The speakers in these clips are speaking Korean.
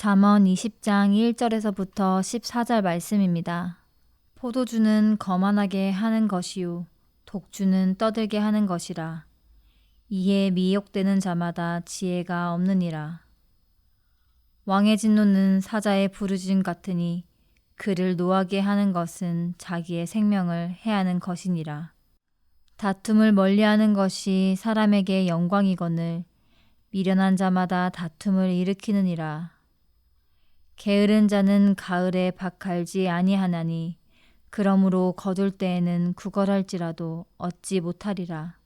잠언 20장 1절에서부터 14절 말씀입니다. 포도주는 거만하게 하는 것이요 독주는 떠들게 하는 것이라. 이에 미혹되는 자마다 지혜가 없느니라. 왕의 진노는 사자의 부르짖음 같으니 그를 노하게 하는 것은 자기의 생명을 해하는 것이니라. 다툼을 멀리하는 것이 사람에게 영광이거늘 미련한 자마다 다툼을 일으키느니라. 게으른 자는 가을에 밭 갈지 아니하나니 그러므로 거둘 때에는 구걸할지라도 얻지 못하리라.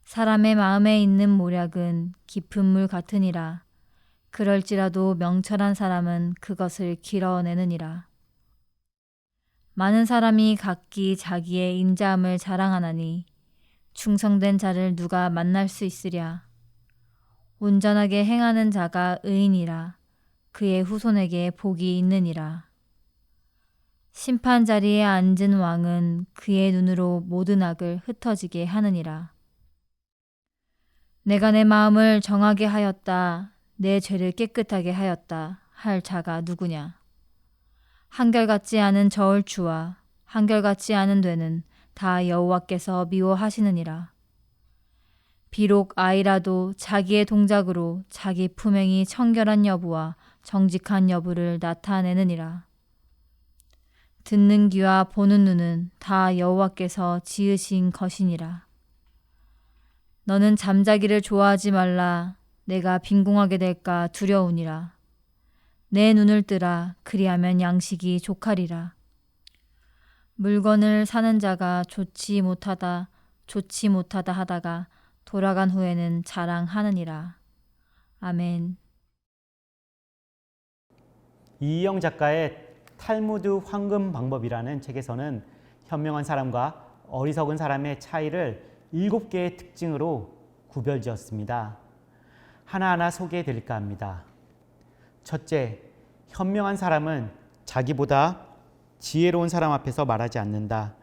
사람의 마음에 있는 모략은 깊은 물 같으니라. 그럴지라도 명철한 사람은 그것을 길어내느니라. 많은 사람이 각기 자기의 인자함을 자랑하나니 충성된 자를 누가 만날 수 있으랴. 온전하게 행하는 자가 의인이라. 그의 후손에게 복이 있느니라. 심판 자리에 앉은 왕은 그의 눈으로 모든 악을 흩어지게 하느니라. 내가 내 마음을 정하게 하였다. 내 죄를 깨끗하게 하였다. 할 자가 누구냐? 한결같지 않은 저울추와 한결같지 않은 되는 다 여호와께서 미워하시느니라. 비록 아이라도 자기의 동작으로 자기 품행이 청결한 여부와 정직한 여부를 나타내느니라. 듣는 귀와 보는 눈은 다 여호와께서 지으신 것이니라. 너는 잠자기를 좋아하지 말라. 내가 빈궁하게 될까 두려우니라. 내 눈을 뜨라. 그리하면 양식이 족하리라. 물건을 사는 자가 좋지 못하다 하다가 돌아간 후에는 자랑하느니라. 아멘. 이희영 작가의 탈무드 황금 방법이라는 책에서는 현명한 사람과 어리석은 사람의 차이를 7개의 특징으로 구별지었습니다. 하나하나 소개해 드릴까 합니다. 첫째, 현명한 사람은 자기보다 지혜로운 사람 앞에서 말하지 않는다.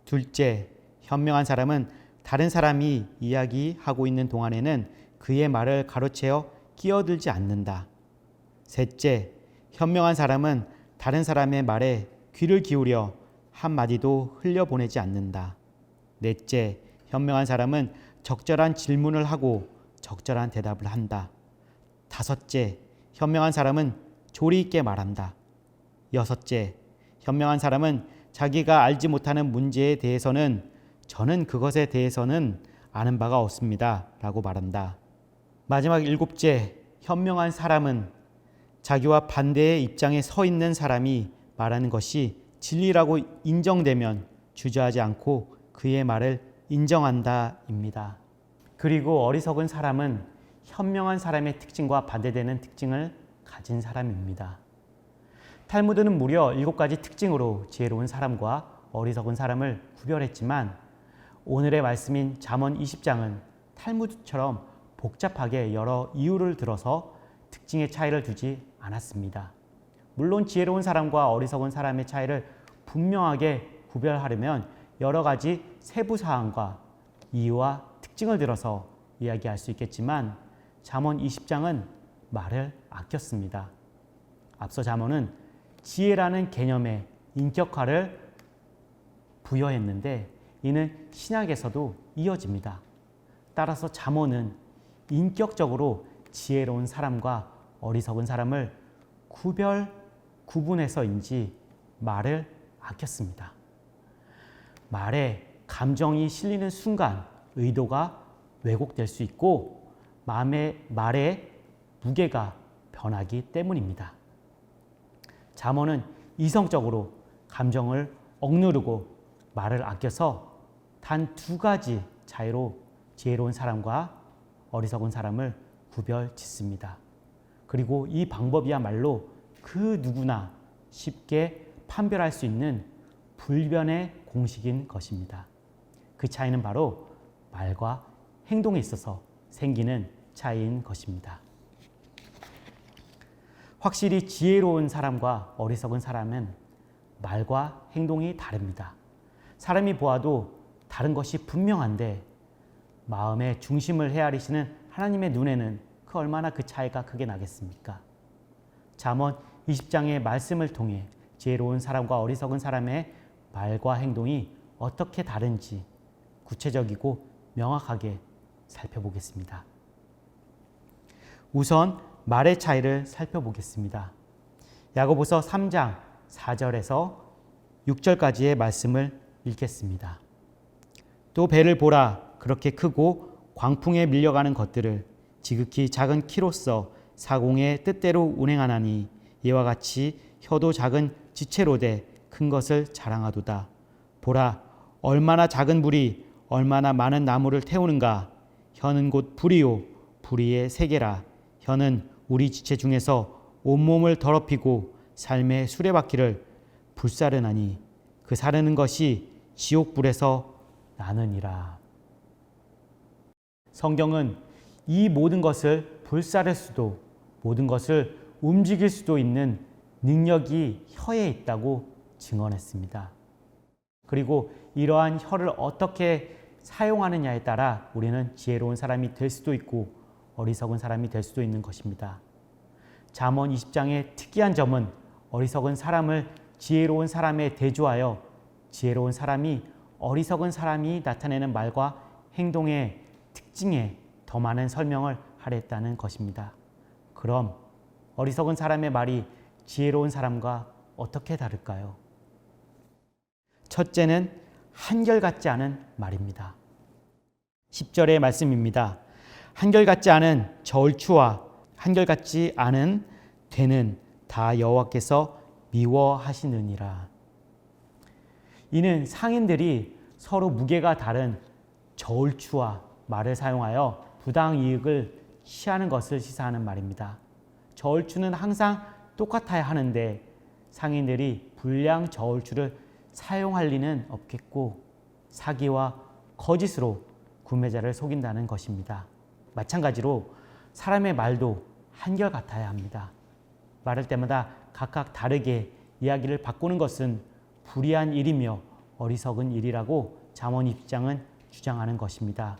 둘째, 현명한 사람은 다른 사람이 이야기하고 있는 동안에는 그의 말을 가로채어 끼어들지 않는다. 셋째, 현명한 사람은 다른 사람의 말에 귀를 기울여 한마디도 흘려보내지 않는다. 넷째, 현명한 사람은 적절한 질문을 하고 적절한 대답을 한다. 다섯째, 현명한 사람은 조리 있게 말한다. 여섯째, 현명한 사람은 자기가 알지 못하는 문제에 대해서는 저는 그것에 대해서는 아는 바가 없습니다 라고 말한다. 마지막 7째, 현명한 사람은 자기와 반대의 입장에 서 있는 사람이 말하는 것이 진리라고 인정되면 주저하지 않고 그의 말을 인정한다입니다. 그리고 어리석은 사람은 현명한 사람의 특징과 반대되는 특징을 가진 사람입니다. 탈무드는 무려 7가지 특징으로 지혜로운 사람과 어리석은 사람을 구별했지만 오늘의 말씀인 잠언 20장은 탈무드처럼 복잡하게 여러 이유를 들어서 특징의 차이를 두지 않았습니다. 물론 지혜로운 사람과 어리석은 사람의 차이를 분명하게 구별하려면 여러 가지 세부 사항과 이유와 특징을 들어서 이야기할 수 있겠지만 잠언 20장은 말을 아꼈습니다. 앞서 잠언은 지혜라는 개념에 인격화를 부여했는데 이는 신약에서도 이어집니다. 따라서 잠언은 인격적으로 지혜로운 사람과 어리석은 사람을 구분해서인지 말을 아꼈습니다. 말에 감정이 실리는 순간 의도가 왜곡될 수 있고 말의 무게가 변하기 때문입니다. 잠언은 이성적으로 감정을 억누르고 말을 아껴서 단 2가지 차이로 지혜로운 사람과 어리석은 사람을 구별짓습니다. 그리고 이 방법이야말로 그 누구나 쉽게 판별할 수 있는 불변의 공식인 것입니다. 그 차이는 바로 말과 행동에 있어서 생기는 차이인 것입니다. 확실히 지혜로운 사람과 어리석은 사람은 말과 행동이 다릅니다. 사람이 보아도 다른 것이 분명한데 마음의 중심을 헤아리시는 하나님의 눈에는 얼마나 그 차이가 크게 나겠습니까? 잠언 20장의 말씀을 통해 지혜로운 사람과 어리석은 사람의 말과 행동이 어떻게 다른지 구체적이고 명확하게 살펴보겠습니다. 우선 말의 차이를 살펴보겠습니다. 야고보서 3장 4절에서 6절까지의 말씀을 읽겠습니다. 또 배를 보라, 그렇게 크고 광풍에 밀려가는 것들을 지극히 작은 키로서 사공의 뜻대로 운행하나니 이와 같이 혀도 작은 지체로 돼 큰 것을 자랑하도다. 보라, 얼마나 작은 불이 얼마나 많은 나무를 태우는가. 혀는 곧 불이요 불의의 세계라. 혀는 우리 지체 중에서 온몸을 더럽히고 삶의 수레바퀴를 불사르나니 그 사르는 것이 지옥불에서 나느니라. 성경은 이 모든 것을 불사를 수도 모든 것을 움직일 수도 있는 능력이 혀에 있다고 증언했습니다. 그리고 이러한 혀를 어떻게 사용하느냐에 따라 우리는 지혜로운 사람이 될 수도 있고 어리석은 사람이 될 수도 있는 것입니다. 잠언 20장의 특이한 점은 어리석은 사람을 지혜로운 사람에 대조하여 지혜로운 사람이 어리석은 사람이 나타내는 말과 행동의 특징에 더 많은 설명을 하랬다는 것입니다. 그럼 어리석은 사람의 말이 지혜로운 사람과 어떻게 다를까요? 첫째는 한결같지 않은 말입니다. 10절의 말씀입니다. 한결같지 않은 저울추와 한결같지 않은 되는 다 여호와께서 미워하시느니라. 이는 상인들이 서로 무게가 다른 저울추와 말을 사용하여 부당 이익을 취하는 것을 시사하는 말입니다. 저울추는 항상 똑같아야 하는데 상인들이 불량 저울추를 사용할 리는 없겠고 사기와 거짓으로 구매자를 속인다는 것입니다. 마찬가지로 사람의 말도 한결같아야 합니다. 말할 때마다 각각 다르게 이야기를 바꾸는 것은 불의한 일이며 어리석은 일이라고 잠언 20장은 주장하는 것입니다.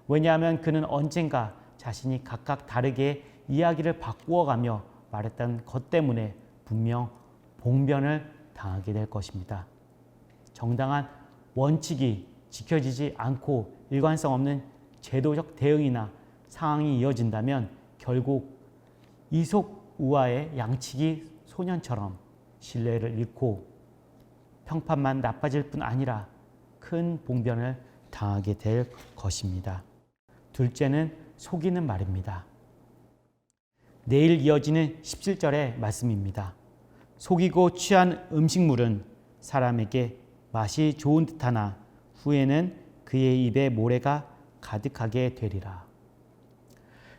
왜냐하면 그는 언젠가 자신이 각각 다르게 이야기를 바꾸어가며 말했던 것 때문에 분명 봉변을 당하게 될 것입니다. 정당한 원칙이 지켜지지 않고 일관성 없는 제도적 대응이나 상황이 이어진다면 결국 이솝우화의 양치기 소년처럼 신뢰를 잃고 평판만 나빠질 뿐 아니라 큰 봉변을 당하게 될 것입니다. 둘째는 속이는 말입니다. 내일 이어지는 17절의 말씀입니다. 속이고 취한 음식물은 사람에게 맛이 좋은 듯하나 후에는 그의 입에 모래가 가득하게 되리라.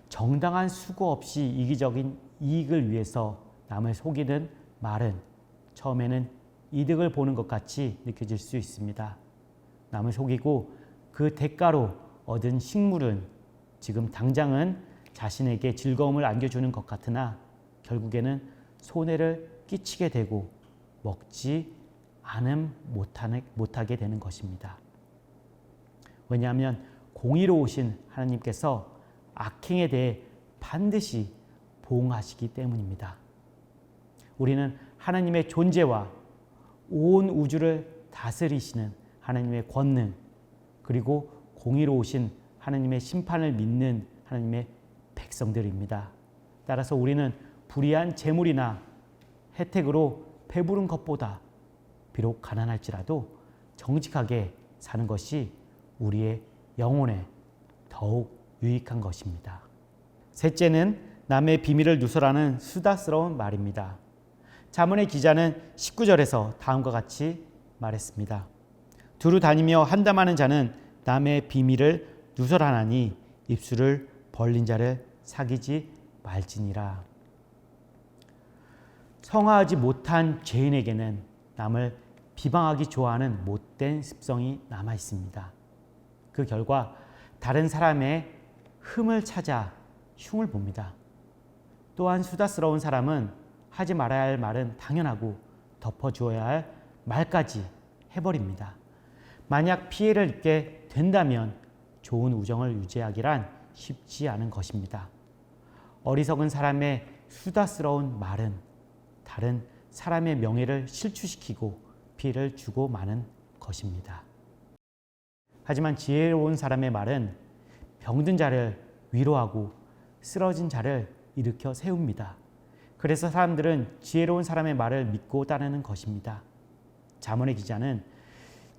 정당한 수고 없이 이기적인 이익을 위해서 남을 속이는 말은 처음에는 이득을 보는 것 같이 느껴질 수 있습니다. 남을 속이고 그 대가로 얻은 식물은 지금 당장은 자신에게 즐거움을 안겨주는 것 같으나 결국에는 손해를 끼치게 되고 먹지 않음 못하게 되는 것입니다. 왜냐하면 공의로우신 하나님께서 악행에 대해 반드시 보응하시기 때문입니다. 우리는 하나님의 존재와 온 우주를 다스리시는 하나님의 권능 그리고 공의로우신 하나님의 심판을 믿는 하나님의 백성들입니다. 따라서 우리는 불의한 재물이나 혜택으로 배부른 것보다 비록 가난할지라도 정직하게 사는 것이 우리의 영혼에 더욱 유익한 것입니다. 셋째는 남의 비밀을 누설하는 수다스러운 말입니다. 잠언의 기자는 19절에서 다음과 같이 말했습니다. 두루 다니며 한담하는 자는 남의 비밀을 누설하나니 입술을 벌린 자를 사귀지 말지니라. 성화하지 못한 죄인에게는 남을 비방하기 좋아하는 못된 습성이 남아 있습니다. 그 결과 다른 사람의 흠을 찾아 흉을 봅니다. 또한 수다스러운 사람은 하지 말아야 할 말은 당연하고 덮어주어야 할 말까지 해버립니다. 만약 피해를 입게 된다면 좋은 우정을 유지하기란 쉽지 않은 것입니다. 어리석은 사람의 수다스러운 말은 다른 사람의 명예를 실추시키고 피해를 주고 마는 것입니다. 하지만 지혜로운 사람의 말은 병든 자를 위로하고 쓰러진 자를 일으켜 세웁니다. 그래서 사람들은 지혜로운 사람의 말을 믿고 따르는 것입니다. 잠언의 기자는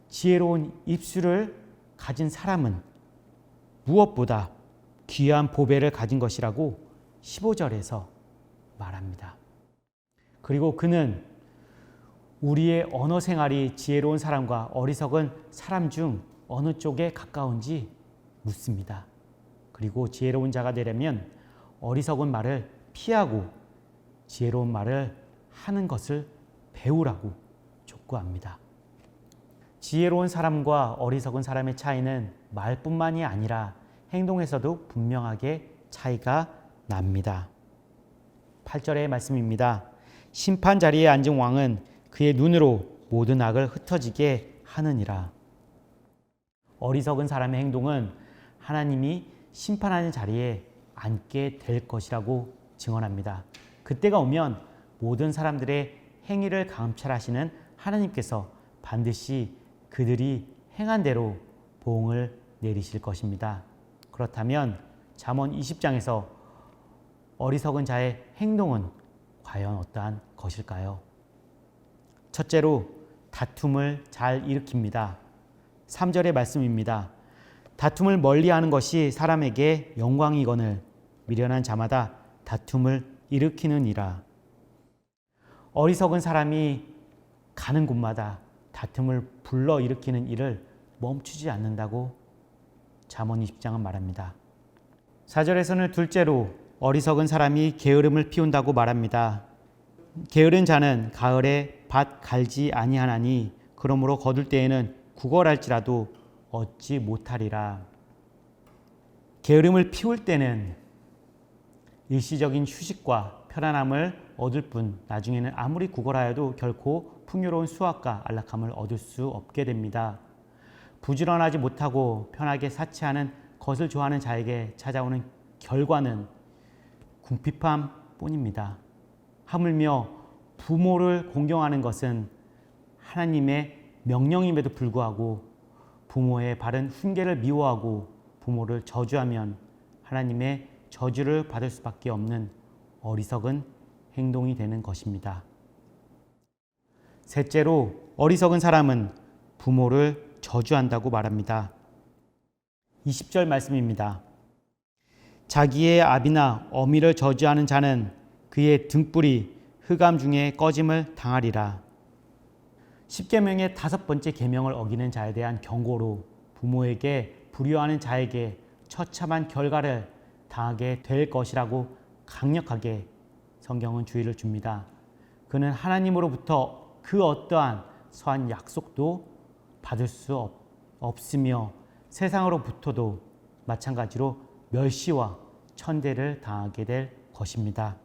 지혜로운 입술을 가진 사람은 무엇보다 귀한 보배를 가진 것이라고 15절에서 말합니다. 그리고 그는 우리의 언어 생활이 지혜로운 사람과 어리석은 사람 중 어느 쪽에 가까운지 묻습니다. 그리고 지혜로운 자가 되려면 어리석은 말을 피하고 지혜로운 말을 하는 것을 배우라고 촉구합니다. 지혜로운 사람과 어리석은 사람의 차이는 말뿐만이 아니라 행동에서도 분명하게 차이가 납니다. 8절의 말씀입니다. 심판 자리에 앉은 왕은 그의 눈으로 모든 악을 흩어지게 하느니라. 어리석은 사람의 행동은 하나님이 심판하는 자리에 앉게 될 것이라고 증언합니다. 그때가 오면 모든 사람들의 행위를 감찰하시는 하나님께서 반드시 그들이 행한 대로 보응을 내리실 것입니다. 그렇다면 잠언 20장에서 어리석은 자의 행동은 과연 어떠한 것일까요? 첫째로 다툼을 잘 일으킵니다. 3절의 말씀입니다. 다툼을 멀리하는 것이 사람에게 영광이거늘 미련한 자마다 다툼을 일으키느니라. 어리석은 사람이 가는 곳마다 다툼을 불러 일으키는 일을 멈추지 않는다고 잠언 20장은 말합니다. 4절에서는 둘째로 어리석은 사람이 게으름을 피운다고 말합니다. 게으른 자는 가을에 밭 갈지 아니하나니 그러므로 거둘 때에는 구걸할지라도 얻지 못하리라. 게으름을 피울 때는 일시적인 휴식과 편안함을 얻을 뿐 나중에는 아무리 구걸하여도 결코 풍요로운 수확과 안락함을 얻을 수 없게 됩니다. 부지런하지 못하고 편하게 사치하는 것을 좋아하는 자에게 찾아오는 결과는 궁핍함 뿐입니다. 하물며 부모를 공경하는 것은 하나님의 명령임에도 불구하고 부모의 바른 훈계를 미워하고 부모를 저주하면 하나님의 저주를 받을 수밖에 없는 어리석은 행동이 되는 것입니다. 셋째로 어리석은 사람은 부모를 저주한다고 말합니다. 20절 말씀입니다. 자기의 아비나 어미를 저주하는 자는 그의 등불이 흑암 중에 꺼짐을 당하리라. 10계명의 5번째 계명을 어기는 자에 대한 경고로 부모에게 불효하는 자에게 처참한 결과를 당하게 될 것이라고 강력하게 성경은 주의를 줍니다. 그는 하나님으로부터 그 어떠한 서한 약속도 받을 수 없으며 세상으로부터도 마찬가지로 멸시와 천대를 당하게 될 것입니다.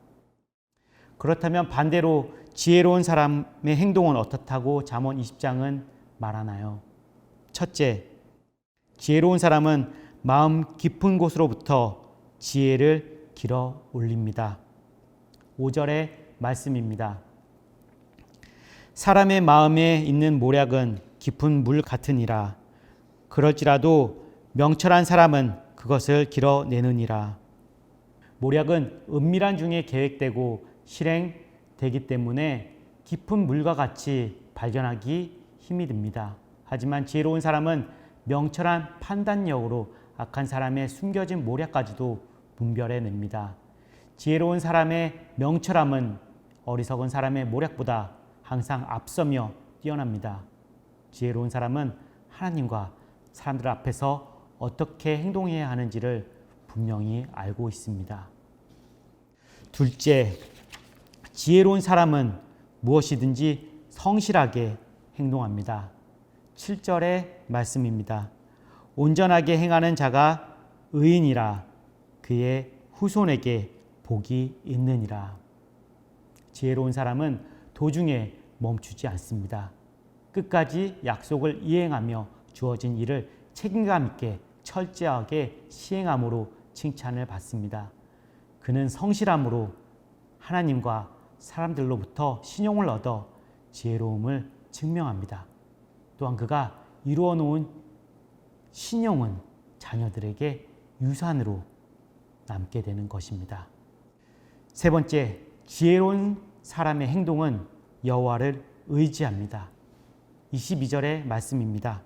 그렇다면 반대로 지혜로운 사람의 행동은 어떻다고 잠언 20장은 말하나요? 첫째, 지혜로운 사람은 마음 깊은 곳으로부터 지혜를 길어 올립니다. 5절의 말씀입니다. 사람의 마음에 있는 모략은 깊은 물 같으니라. 그럴지라도 명철한 사람은 그것을 길어내느니라. 모략은 은밀한 중에 계획되고 실행되기 때문에 깊은 물과 같이 발견하기 힘이 듭니다. 하지만 지혜로운 사람은 명철한 판단력으로 악한 사람의 숨겨진 모략까지도 분별해냅니다. 지혜로운 사람의 명철함은 어리석은 사람의 모략보다 항상 앞서며 뛰어납니다. 지혜로운 사람은 하나님과 사람들 앞에서 어떻게 행동해야 하는지를 분명히 알고 있습니다. 둘째, 지혜로운 사람은 무엇이든지 성실하게 행동합니다. 7절의 말씀입니다. 온전하게 행하는 자가 의인이라 그의 후손에게 복이 있느니라. 지혜로운 사람은 도중에 멈추지 않습니다. 끝까지 약속을 이행하며 주어진 일을 책임감 있게 철저하게 시행함으로 칭찬을 받습니다. 그는 성실함으로 하나님과 사람들로부터 신용을 얻어 지혜로움을 증명합니다. 또한 그가 이루어 놓은 신용은 자녀들에게 유산으로 남게 되는 것입니다. 세 번째, 지혜로운 사람의 행동은 여호와를 의지합니다. 22절의 말씀입니다.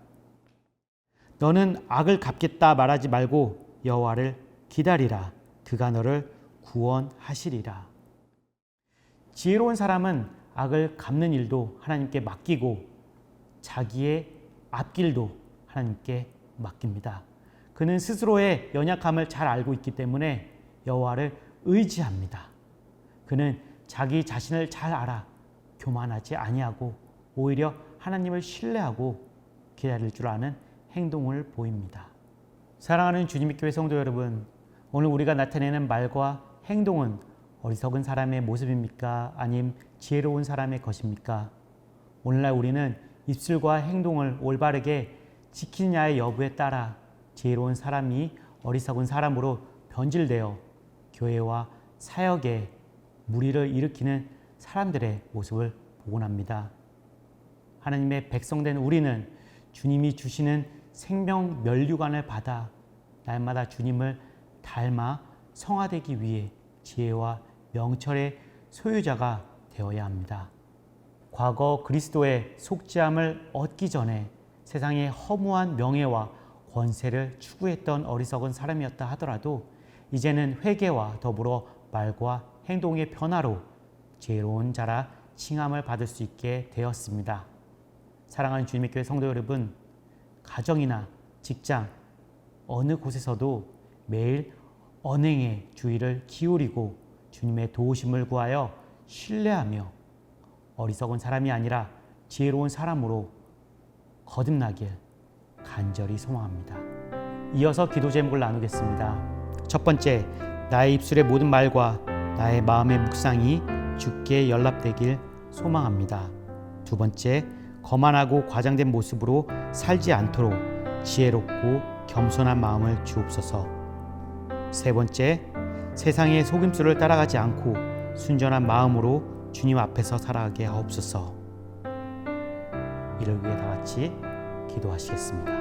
너는 악을 갚겠다 말하지 말고 여호와를 기다리라. 그가 너를 구원하시리라. 지혜로운 사람은 악을 갚는 일도 하나님께 맡기고 자기의 앞길도 하나님께 맡깁니다. 그는 스스로의 연약함을 잘 알고 있기 때문에 여호와를 의지합니다. 그는 자기 자신을 잘 알아 교만하지 아니하고 오히려 하나님을 신뢰하고 기다릴 줄 아는 행동을 보입니다. 사랑하는 주님의 교회 성도 여러분, 오늘 우리가 나타내는 말과 행동은 어리석은 사람의 모습입니까? 아님 지혜로운 사람의 것입니까? 오늘날 우리는 입술과 행동을 올바르게 지키느냐의 여부에 따라 지혜로운 사람이 어리석은 사람으로 변질되어 교회와 사역에 무리를 일으키는 사람들의 모습을 보곤 합니다. 하나님의 백성된 우리는 주님이 주시는 생명 면류관을 받아 날마다 주님을 닮아 성화되기 위해 지혜와 명철의 소유자가 되어야 합니다. 과거 그리스도의 속죄함을 얻기 전에 세상의 허무한 명예와 권세를 추구했던 어리석은 사람이었다 하더라도 이제는 회개와 더불어 말과 행동의 변화로 지혜로운 자라 칭함을 받을 수 있게 되었습니다. 사랑하는 주님의 교회 성도 여러분, 가정이나 직장 어느 곳에서도 매일 언행에 주의를 기울이고 주님의 도우심을 구하여 신뢰하며 어리석은 사람이 아니라 지혜로운 사람으로 거듭나길 간절히 소망합니다. 이어서 기도 제목을 나누겠습니다. 첫 번째, 나의 입술의 모든 말과 나의 마음의 묵상이 주께 연락되길 소망합니다. 두 번째, 거만하고 과장된 모습으로 살지 않도록 지혜롭고 겸손한 마음을 주옵소서. 세 번째, 세상의 속임수를 따라가지 않고 순전한 마음으로 주님 앞에서 살아가게 하옵소서. 이를 위해 다 같이 기도하시겠습니다.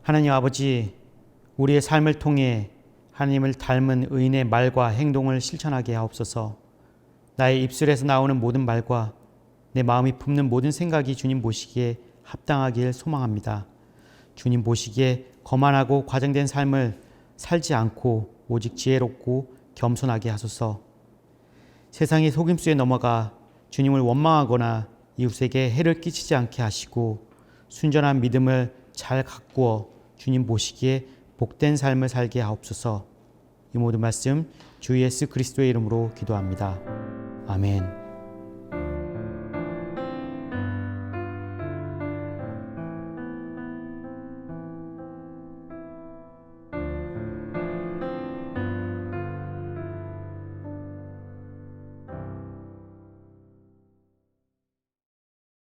하나님 아버지, 우리의 삶을 통해 하나님을 닮은 의인의 말과 행동을 실천하게 하옵소서. 나의 입술에서 나오는 모든 말과 내 마음이 품는 모든 생각이 주님 보시기에 합당하길 소망합니다. 주님 보시기에 거만하고 과장된 삶을 살지 않고 오직 지혜롭고 겸손하게 하소서. 세상의 속임수에 넘어가 주님을 원망하거나 이웃에게 해를 끼치지 않게 하시고 순전한 믿음을 잘 가꾸어 주님 보시기에 복된 삶을 살게 하옵소서. 이 모든 말씀 주 예수 그리스도의 이름으로 기도합니다. 아멘.